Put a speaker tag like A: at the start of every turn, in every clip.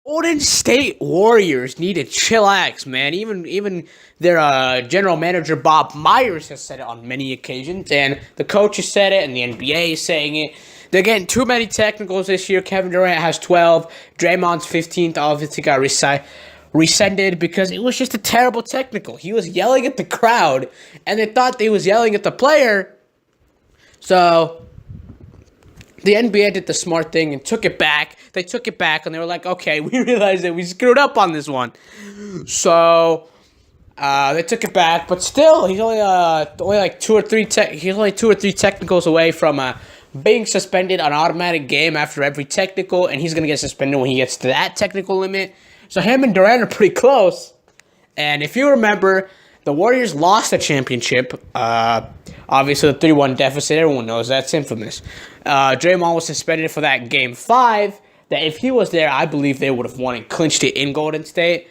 A: Golden State Warriors need to chillax, man. Even their general manager Bob Myers has said it on many occasions, and the coach has said it, and the NBA is saying it. They're getting too many technicals this year. Kevin Durant has 12. Draymond's 15th. Obviously got rescinded because it was just a terrible technical. He was yelling at the crowd, and they thought he was yelling at the player. So the NBA did the smart thing and took it back. They took it back, and they were like, okay, we realized that we screwed up on this one. So they took it back, but still, he's only like two or three technicals away from being suspended on automatic game after every technical, and he's going to get suspended when he gets to that technical limit. So him and Durant are pretty close. And if you remember, the Warriors lost the championship. Obviously, the 3-1 deficit, everyone knows that's infamous. Draymond was suspended for that Game 5. That if he was there, I believe they would have won and clinched it in Golden State.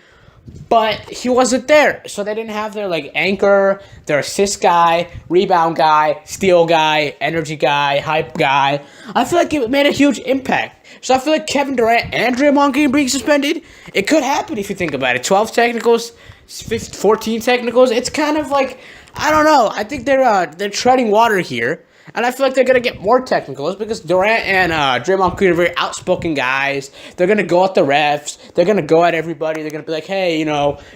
A: But he wasn't there, so they didn't have their anchor, their assist guy, rebound guy, steal guy, energy guy, hype guy. I feel like it made a huge impact. So I feel like Kevin Durant and Draymond Green being suspended, it could happen if you think about it. 12 technicals, 14 technicals. It's kind of like, I don't know. I think they're treading water here. And I feel like they're going to get more technicals because Durant and Draymond Green are very outspoken guys. They're going to go at the refs. They're going to go at everybody. They're going to be like, hey,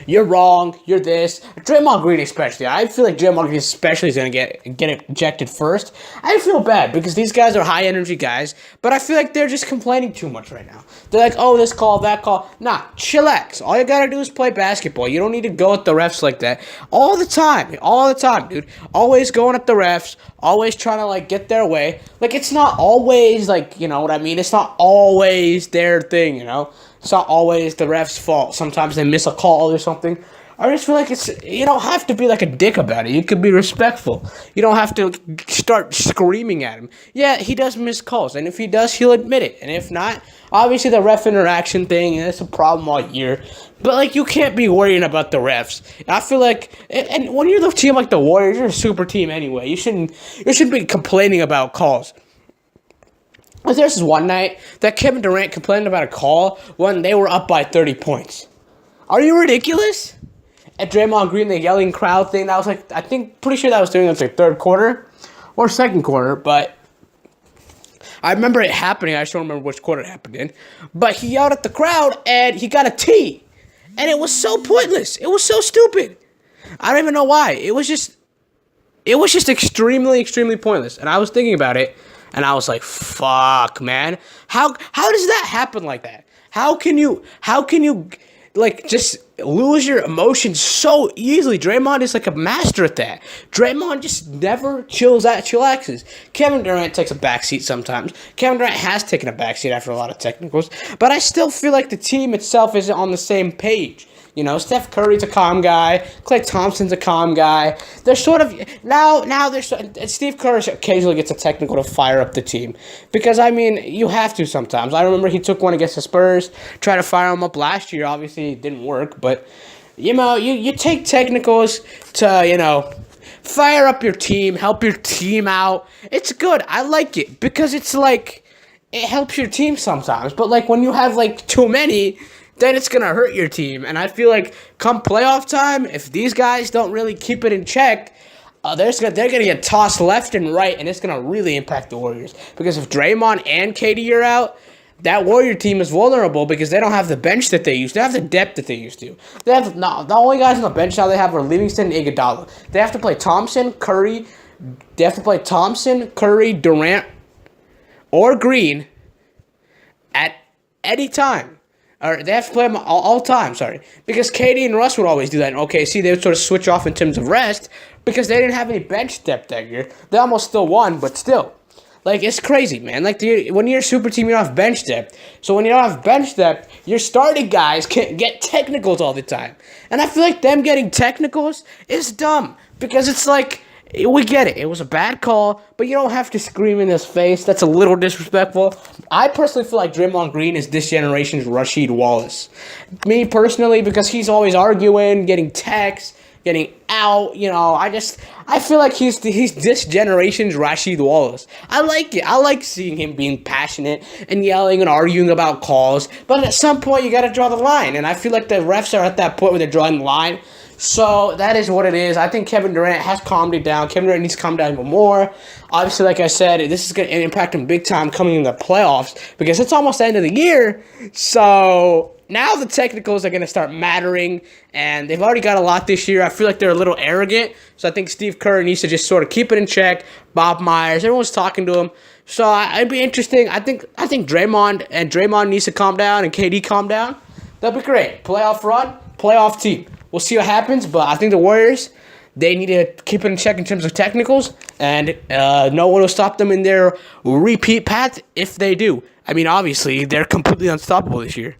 A: you're wrong. You're this. Draymond Green especially. I feel like Draymond Green especially is going to get ejected first. I feel bad because these guys are high-energy guys, but I feel like they're just complaining too much right now. They're like, oh, this call, that call. Nah, chillax. All you got to do is play basketball. You don't need to go at the refs like that. All the time, dude. Always going at the refs. Always trying to get their way. It's not always you know what I mean? It's not always their thing, It's not always the ref's fault. Sometimes they miss a call or something. I just feel like you don't have to be like a dick about it. You could be respectful. You don't have to start screaming at him. Yeah, he does miss calls, and if he does, he'll admit it. And if not, obviously the ref interaction thing, and it's a problem all year. But you can't be worrying about the refs. I feel like, and when you're the team like the Warriors, you're a super team anyway. You shouldn't be complaining about calls. There's this one night that Kevin Durant complained about a call when they were up by 30 points. Are you ridiculous? At Draymond Green, the yelling crowd thing, that was pretty sure that was during the third quarter or second quarter, but I remember it happening. I just don't remember which quarter it happened in. But he yelled at the crowd, and he got a T. And it was so pointless. It was so stupid. I don't even know why. It was just extremely, extremely pointless. And I was thinking about it, and I was like, fuck, man. How does that happen like that? How can you just lose your emotions so easily? Draymond is a master at that. Draymond just never chillaxes. Kevin Durant takes a backseat sometimes. Kevin Durant has taken a backseat after a lot of technicals, but I still feel like the team itself isn't on the same page. Steph Curry's a calm guy. Klay Thompson's a calm guy. They're sort of Steve Kerr occasionally gets a technical to fire up the team because you have to sometimes. I remember he took one against the Spurs, tried to fire them up last year. Obviously, it didn't work, but you take technicals to fire up your team, help your team out. It's good. I like it because it's it helps your team sometimes. But when you have too many, then it's going to hurt your team. And I feel like come playoff time, if these guys don't really keep it in check, they're going to get tossed left and right, and it's going to really impact the Warriors. Because if Draymond and KD are out, that Warrior team is vulnerable because they don't have the bench that they used to. They have the depth that they used to. They have the only guys on the bench now they have are Livingston and Iguodala. They have to play Thompson, Curry, Durant, or Green at any time. Or they have to play them all time, because KD and Russ would always do that. In OKC, they would sort of switch off in terms of rest because they didn't have any bench depth that year. They almost still won, but still. It's crazy, man. When you're a super team, you don't have bench depth. So when you don't have bench depth, your starting guys can't get technicals all the time. And I feel like them getting technicals is dumb because it's we get it. It was a bad call, but you don't have to scream in his face. That's a little disrespectful. I personally feel like Draymond Green is this generation's Rasheed Wallace. Me personally, because he's always arguing, getting texts, getting out. I feel like he's this generation's Rasheed Wallace. I like it. I like seeing him being passionate and yelling and arguing about calls. But at some point, you got to draw the line. And I feel like the refs are at that point where they're drawing the line. So that is what it is. I think Kevin Durant has calmed it down. Kevin Durant needs to calm down even more. Obviously, like I said, this is going to impact him big time coming in the playoffs because it's almost the end of the year. So now the technicals are going to start mattering, and they've already got a lot this year. I feel like they're a little arrogant. So I think Steve Kerr needs to just sort of keep it in check. Bob Myers, everyone's talking to him. So it'd be interesting. I think Draymond needs to calm down and KD calm down. That'd be great. Playoff run, playoff team. We'll see what happens, but I think the Warriors, they need to keep it in check in terms of technicals, and no one will stop them in their repeat path if they do. I mean, obviously, they're completely unstoppable this year.